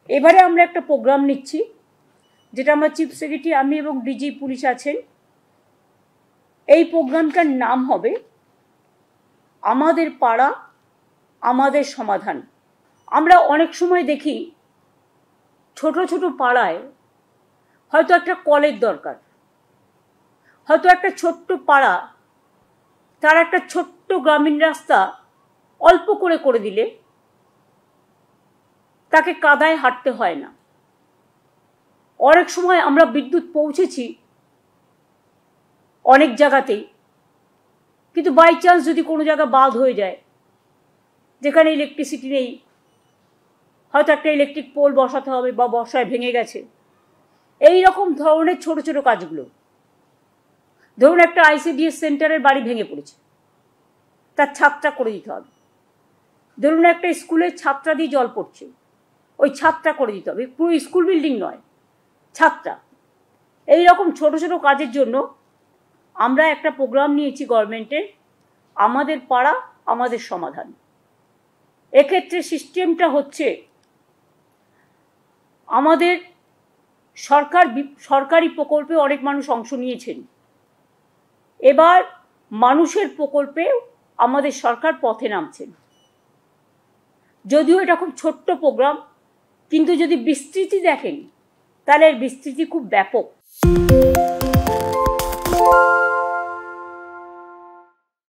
এবারে আমরা একটা প্রোগ্রাম নিচ্ছি, যেটা আমার চিফ সেক্রেটারি, আমি এবং ডিজি পুলিশ আছেন। এই প্রোগ্রামটার নাম হবে আমাদের পাড়া আমাদের সমাধান। আমরা অনেক সময় দেখি ছোট ছোট পাড়ায় হয়তো একটা কলের দরকার, হয়তো একটা ছোট্ট পাড়া তার একটা ছোট্ট গ্রামীণ রাস্তা অল্প করে দিলে তাকে কাদায় হাঁটতে হয় না। অনেক সময় আমরা বিদ্যুৎ পৌঁছেছি অনেক জায়গাতেই, কিন্তু বাই চান্স যদি কোনো জায়গা বাদ হয়ে যায়, যেখানে ইলেকট্রিসিটি নেই, হয়তো একটা ইলেকট্রিক পোল বসাতে হবে বা বর্ষায় ভেঙে গেছে, এই রকম ধরনের ছোট ছোট কাজগুলো। ধরুন একটা আইসিডিএস সেন্টারের বাড়ি ভেঙে পড়েছে, তার ছাদটা করে দিতে হবে। ধরুন একটা স্কুলের ছাদটা দিয়ে জল পড়ছে, ওই ছাদটা করে দিতে হবে। পুরো স্কুল বিল্ডিং নয়, ছাদটা। এই রকম ছোট ছোট কাজের জন্য আমরা একটা প্রোগ্রাম নিয়েছি গভর্নমেন্টের, আমাদের পাড়া আমাদের সমাধান। এক্ষেত্রে সিস্টেমটা হচ্ছে, আমাদের সরকারি প্রকল্পে অনেক মানুষ অংশ নিয়েছেন। এবার মানুষের প্রকল্পে আমাদের সরকার পথে নামছেন। যদিও এটা খুব ছোট্ট প্রোগ্রাম, কিন্তু যদি বিস্তৃতি দেখেন তাহলে এর বিস্তৃতি খুব ব্যাপক।